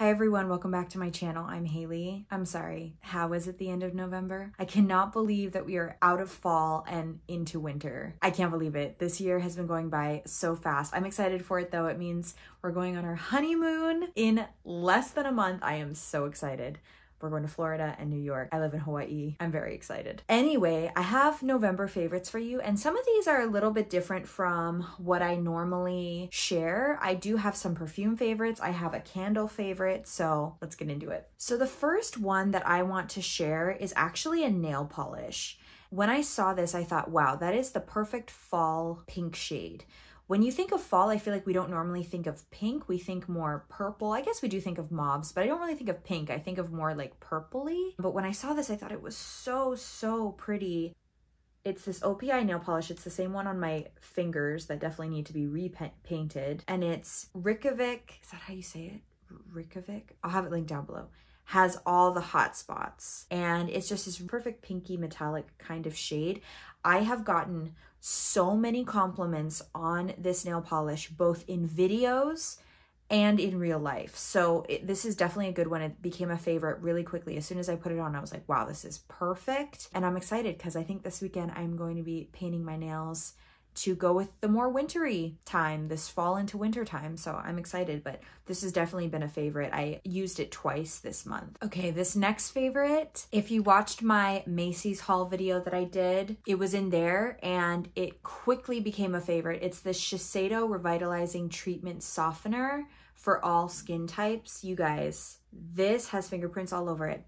Hi everyone, welcome back to my channel. I'm Haley. I'm sorry, how is it the end of November? I cannot believe that we are out of fall and into winter. I can't believe it. This year has been going by so fast. I'm excited for it though. It means we're going on our honeymoon in less than a month. I am so excited. We're going to Florida and New York. I live in Hawaii. I'm very excited. Anyway, I have November favorites for you, and some of these are a little bit different from what I normally share. I do have some perfume favorites. I have a candle favorite, so let's get into it. So the first one that I want to share is actually a nail polish. When I saw this, I thought, wow, that is the perfect fall pink shade. When you think of fall, I feel like we don't normally think of pink. We think more purple. I guess we do think of mauves, but I don't really think of pink. I think of more like purpley. But when I saw this, I thought it was so pretty. It's this OPI nail polish. It's the same one on my fingers that definitely need to be repainted. And it's Reykjavik. Is that how you say it? Reykjavik? I'll have it linked down below. Has all the hot spots. And it's just this perfect pinky metallic kind of shade. I have gotten so many compliments on this nail polish, both in videos and in real life. So this is definitely a good one. It became a favorite really quickly. As soon as I put it on, I was like, wow, this is perfect. And I'm excited because I think this weekend I'm going to be painting my nails to go with the more wintry time, this fall into winter time. So I'm excited, but this has definitely been a favorite. I used it twice this month. Okay, this next favorite, if you watched my Macy's haul video that I did, it was in there and it quickly became a favorite. It's the Shiseido Revitalizing Treatment Softener for all skin types. You guys, this has fingerprints all over it.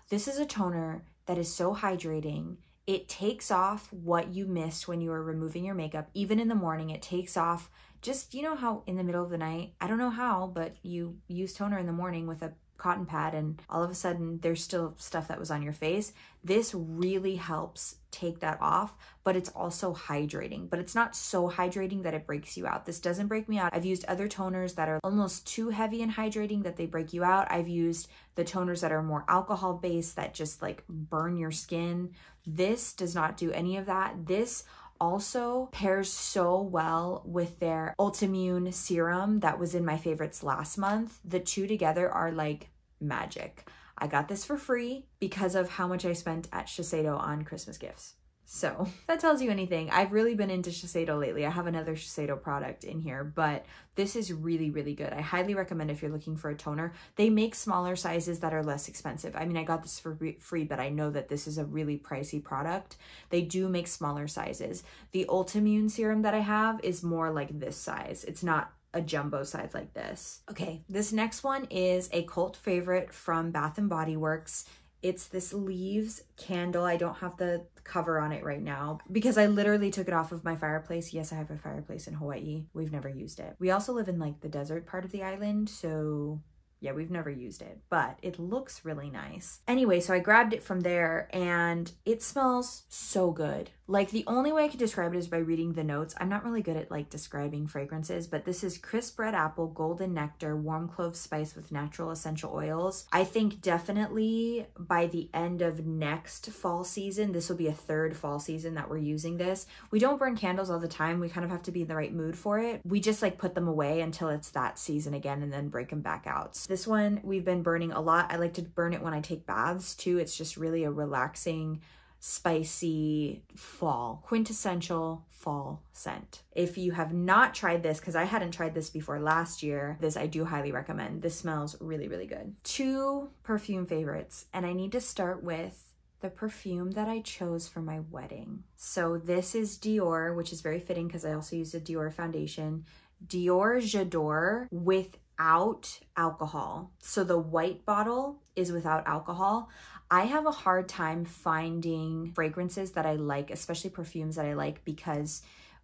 This is a toner that is so hydrating. It takes off what you missed when you were removing your makeup. Even in the morning, it takes off just, you know how in the middle of the night, I don't know how, but you use toner in the morning with a cotton pad and all of a sudden there's still stuff that was on your face. This really helps take that off, but it's also hydrating, but it's not so hydrating that it breaks you out. This doesn't break me out. I've used other toners that are almost too heavy and hydrating that they break you out. I've used the toners that are more alcohol based that just like burn your skin. This does not do any of that. This also pairs so well with their Ultimmune serum that was in my favorites last month. The two together are like magic. I got this for free because of how much I spent at Shiseido on Christmas gifts. So that tells you anything. I've really been into Shiseido lately. I have another Shiseido product in here, but this is really good. I highly recommend if you're looking for a toner. They make smaller sizes that are less expensive. I mean, I got this for free, but I know that this is a really pricey product. They do make smaller sizes. The Ultimmune serum that I have is more like this size. It's not a jumbo size like this. Okay, this next one is a cult favorite from Bath & Body Works. It's this Leaves candle. I don't have the cover on it right now because I literally took it off of my fireplace. Yes, I have a fireplace in Hawaii. We've never used it. We also live in like the desert part of the island, so yeah, we've never used it, but it looks really nice. Anyway, so I grabbed it from there and it smells so good. Like the only way I could describe it is by reading the notes. I'm not really good at like describing fragrances, but this is crisp red apple, golden nectar, warm clove spice with natural essential oils. I think definitely by the end of next fall season, this will be a third fall season that we're using this. We don't burn candles all the time. We kind of have to be in the right mood for it. We just like put them away until it's that season again and then break them back out. This one we've been burning a lot. I like to burn it when I take baths too. It's just really a relaxing, spicy fall, quintessential fall scent. If you have not tried this, because I hadn't tried this before last year, this I do highly recommend. This smells really good. Two perfume favorites, and I need to start with the perfume that I chose for my wedding. So this is Dior, which is very fitting because I also used a Dior foundation. Dior J'adore without alcohol. So the white bottle is without alcohol. I have a hard time finding fragrances that I like, especially perfumes that I like, because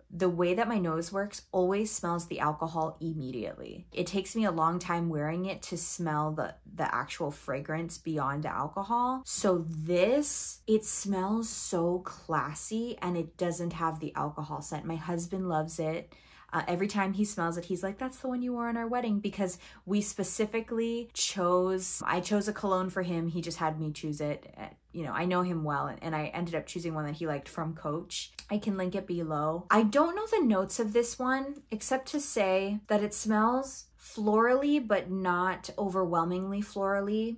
the way that my nose works always smells the alcohol immediately. It takes me a long time wearing it to smell the actual fragrance beyond the alcohol. So this, it smells so classy and it doesn't have the alcohol scent. My husband loves it. Every time he smells it, he's like, that's the one you wore on our wedding, because we specifically I chose a cologne for him. He just had me choose it. You know, I know him well, and I ended up choosing one that he liked from Coach. I can link it below. I don't know the notes of this one, except to say that it smells florally, but not overwhelmingly florally.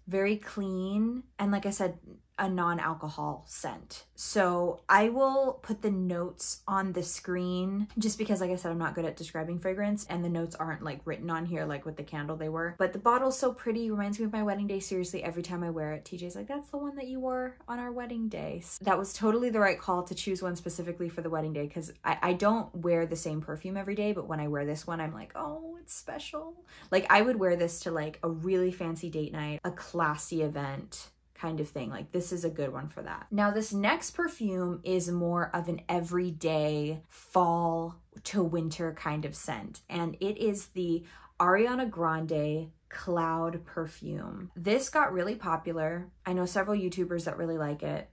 Very clean. And like I said, a non-alcohol scent. So I will put the notes on the screen just because, like I said, I'm not good at describing fragrance and the notes aren't like written on here like with the candle they were. But the bottle's so pretty, reminds me of my wedding day. Seriously, every time I wear it, TJ's like, that's the one that you wore on our wedding day. So that was totally the right call to choose one specifically for the wedding day, because I don't wear the same perfume every day, but when I wear this one, I'm like, oh, it's special. Like I would wear this to like a really fancy date night, a classy event kind of thing. Like this is a good one for that. Now this next perfume is more of an everyday fall to winter kind of scent, and it is the Ariana Grande Cloud perfume. This got really popular. I know several YouTubers that really like it.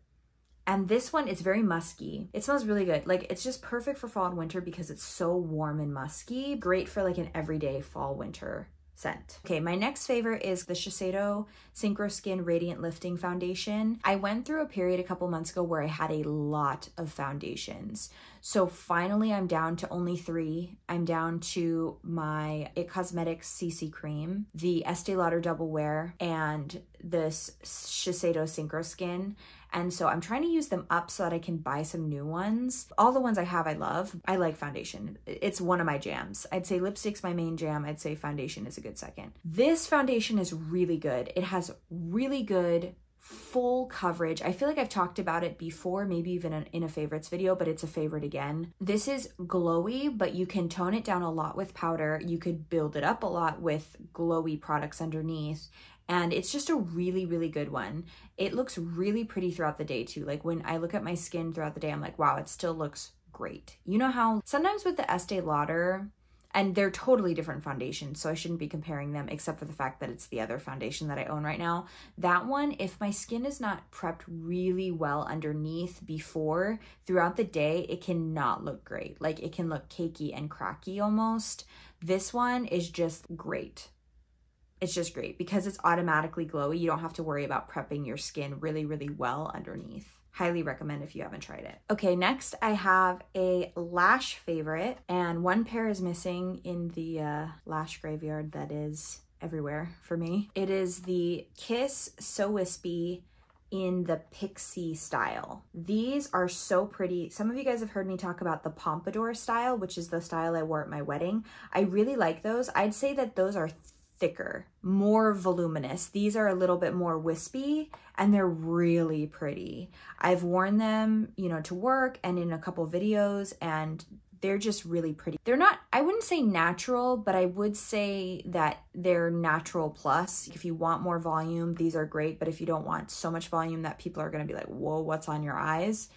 And this one is very musky. It smells really good. Like it's just perfect for fall and winter because it's so warm and musky. Great for like an everyday fall winter scent. Okay, my next favorite is the Shiseido Synchro Skin Radiant Lifting Foundation. I went through a period a couple months ago where I had a lot of foundations. So finally I'm down to only 3. I'm down to my IT Cosmetics CC Cream, the Estee Lauder Double Wear, and this Shiseido Synchro Skin. And so I'm trying to use them up so that I can buy some new ones. All the ones I have, I love. I like foundation. It's one of my jams. I'd say lipstick's my main jam. I'd say foundation is a good second. This foundation is really good. It has really good full coverage. I feel like I've talked about it before, maybe even in a favorites video, but it's a favorite again. This is glowy, but you can tone it down a lot with powder. You could build it up a lot with glowy products underneath. And it's just a really, really good one. It looks really pretty throughout the day too. Like when I look at my skin throughout the day, I'm like, wow, it still looks great. You know how sometimes with the Estee Lauder, and they're totally different foundations, so I shouldn't be comparing them except for the fact that it's the other foundation that I own right now. That one, if my skin is not prepped really well underneath before, throughout the day, it cannot look great. Like it can look cakey and cracky almost. This one is just great. It's just great because it's automatically glowy. You don't have to worry about prepping your skin really, really well underneath. Highly recommend if you haven't tried it. Okay, next I have a lash favorite, and one pair is missing in the lash graveyard that is everywhere for me. It is the Kiss So Wispy in the Pixie style. These are so pretty. Some of you guys have heard me talk about the Pompadour style, which is the style I wore at my wedding. I really like those. I'd say that those are thicker, more voluminous. These are a little bit more wispy and they're really pretty. I've worn them, you know, to work and in a couple videos, and they're just really pretty. They're not, I wouldn't say natural, but I would say that they're natural plus. If you want more volume, these are great, but if you don't want so much volume that people are gonna be like, whoa, what's on your eyes?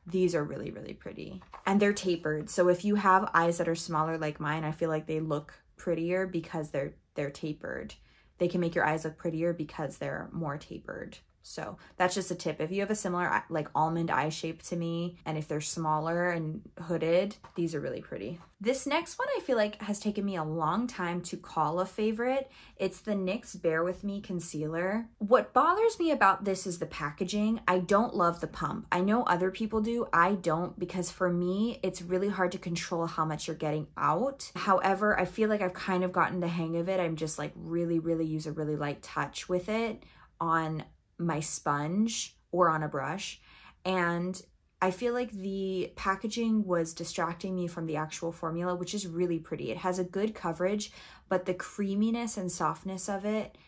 These are really, really pretty. And they're tapered. So if you have eyes that are smaller like mine, I feel like they look prettier because they're tapered. They can make your eyes look prettier because they're more tapered. So that's just a tip. If you have a similar like almond eye shape to me, and if they're smaller and hooded, these are really pretty. This next one I feel like has taken me a long time to call a favorite. It's the NYX Bear With Me Concealer. What bothers me about this is the packaging. I don't love the pump. I know other people do. I don't, because for me, it's really hard to control how much you're getting out. However, I feel like I've kind of gotten the hang of it. I'm just like really use a really light touch with it on my sponge or on a brush, and I feel like the packaging was distracting me from the actual formula, which is really pretty. It has a good coverage, but the creaminess and softness of it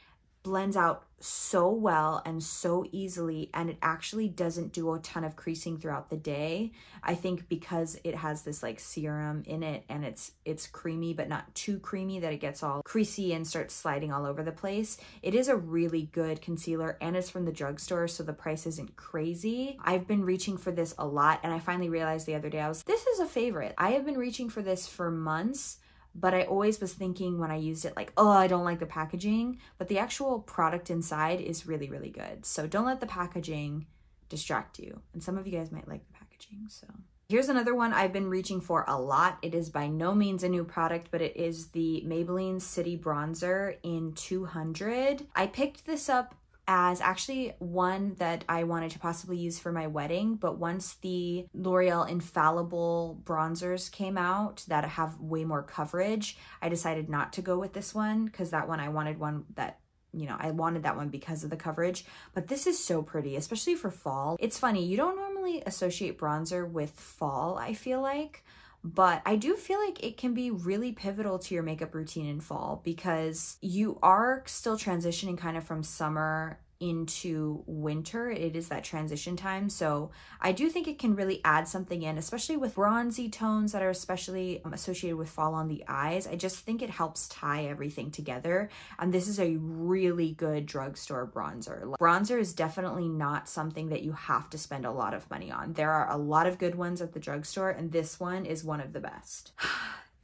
blends out so well and so easily, and it actually doesn't do a ton of creasing throughout the day. I think because it has this like serum in it, and it's creamy but not too creamy that it gets all creasy and starts sliding all over the place. It is a really good concealer, and it's from the drugstore, so the price isn't crazy. I've been reaching for this a lot, and I finally realized the other day this is a favorite. I have been reaching for this for months, but I always was thinking when I used it like, oh, I don't like the packaging, but the actual product inside is really good. So don't let the packaging distract you. And some of you guys might like the packaging, so. Here's another one I've been reaching for a lot. It is by no means a new product, but it is the Maybelline City Bronzer in 200. I picked this up as actually one that I wanted to possibly use for my wedding, but once the L'Oreal Infallible bronzers came out that have way more coverage, I decided not to go with this one because that one I wanted one that, you know, I wanted that one because of the coverage. But this is so pretty, especially for fall. It's funny, you don't normally associate bronzer with fall, I feel like, but I do feel like it can be really pivotal to your makeup routine in fall because you are still transitioning kind of from summer into winter. It is that transition time. So I do think it can really add something in, especially with bronzy tones that are especially associated with fall on the eyes. I just think it helps tie everything together. And this is a really good drugstore bronzer. Bronzer is definitely not something that you have to spend a lot of money on. There are a lot of good ones at the drugstore, and this one is one of the best.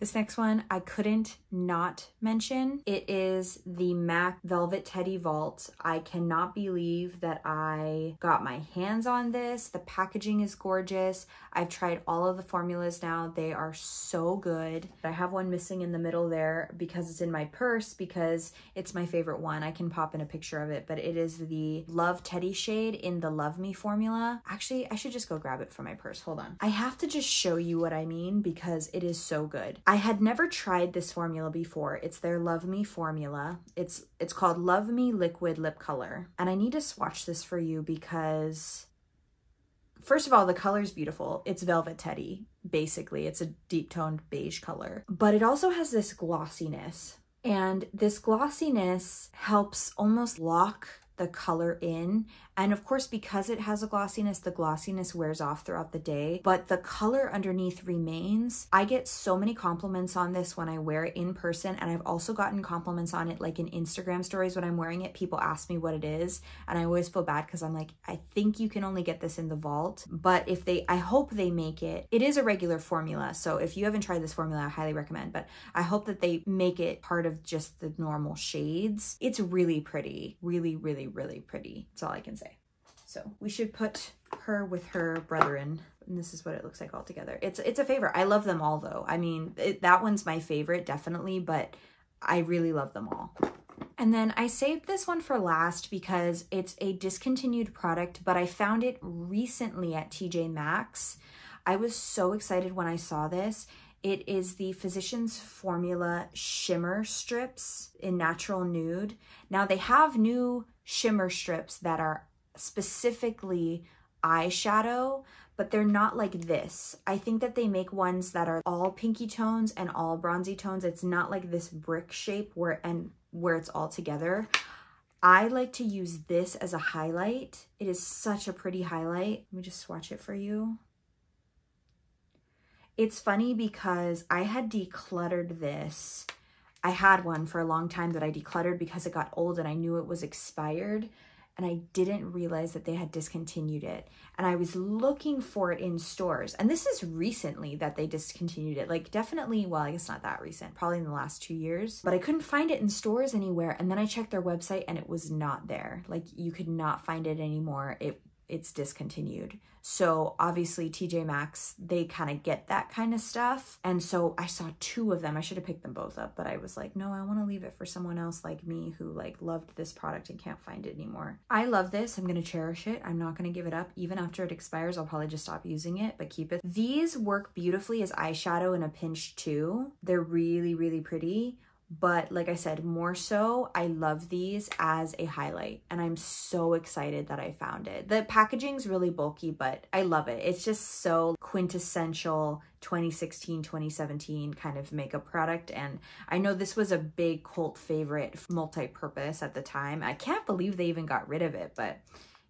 This next one I couldn't not mention. It is the MAC Velvet Teddy Vault. I cannot believe that I got my hands on this. The packaging is gorgeous. I've tried all of the formulas now. They are so good. I have one missing in the middle there because it's in my purse because it's my favorite one. I can pop in a picture of it, but it is the Love Teddy shade in the Love Me formula. Actually, I should just go grab it from my purse. Hold on. I have to just show you what I mean because it is so good. I had never tried this formula before. It's their Love Me formula. It's called Love Me Liquid Lip Color. And I need to swatch this for you because, first of all, the color is beautiful. It's Velvet Teddy, basically. It's a deep toned beige color. But it also has this glossiness. And this glossiness helps almost lock the color in. And of course, because it has a glossiness, the glossiness wears off throughout the day, but the color underneath remains. I get so many compliments on this when I wear it in person, and I've also gotten compliments on it like in Instagram stories when I'm wearing it. People ask me what it is, and I always feel bad because I'm like, I think you can only get this in the vault, but if they, I hope they make it. It is a regular formula, so if you haven't tried this formula, I highly recommend, but I hope that they make it part of just the normal shades. It's really pretty, really, really, really pretty. That's all I can say. So we should put her with her brethren, and this is what it looks like all together. It's a favorite. I love them all though. I mean, that one's my favorite, definitely, but I really love them all. And then I saved this one for last because it's a discontinued product, but I found it recently at TJ Maxx. I was so excited when I saw this. It is the Physicians Formula Shimmer Strips in Natural Nude. Now they have new shimmer strips that are specifically eyeshadow, but they're not like this. I think that they make ones that are all pinky tones and all bronzy tones. It's not like this brick shape where it's all together. I like to use this as a highlight. It is such a pretty highlight. Let me just swatch it for you. It's funny because I had decluttered this. I had one for a long time that I decluttered because it got old and I knew it was expired, and I didn't realize that they had discontinued it. And I was looking for it in stores. And this is recently that they discontinued it. Like definitely, well, I guess not that recent, probably in the last 2 years, but I couldn't find it in stores anywhere. And then I checked their website and it was not there. Like you could not find it anymore. It's discontinued. So obviously TJ Maxx, they kind of get that kind of stuff. And so I saw 2 of them. I should have picked them both up, but I was like, no, I want to leave it for someone else like me who like loved this product and can't find it anymore. I love this. I'm going to cherish it. I'm not going to give it up. Even after it expires, I'll probably just stop using it, but keep it. These work beautifully as eyeshadow in a pinch too. They're really, really pretty. But like I said, more so, I love these as a highlight, and I'm so excited that I found it. The packaging's really bulky, but I love it. It's just so quintessential 2016, 2017 kind of makeup product. And I know this was a big cult favorite, multi-purpose at the time. I can't believe they even got rid of it, but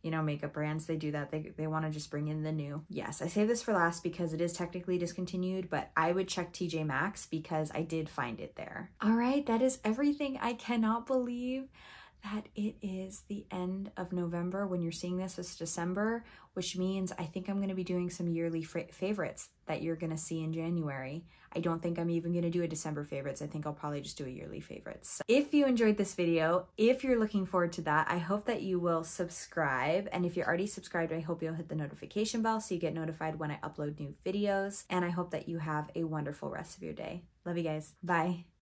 you know, makeup brands, they do that. They want to just bring in the new. Yes, I saved this for last because it is technically discontinued, but I would check TJ Maxx because I did find it there. All right, that is everything. I cannot believe that it is the end of November. When you're seeing this, it's December, which means I think I'm going to be doing some yearly favorites that you're going to see in January. I don't think I'm even going to do a December favorites. I think I'll probably just do a yearly favorites. So if you enjoyed this video, if you're looking forward to that, I hope that you will subscribe. And if you're already subscribed, I hope you'll hit the notification bell so you get notified when I upload new videos. And I hope that you have a wonderful rest of your day. Love you guys. Bye.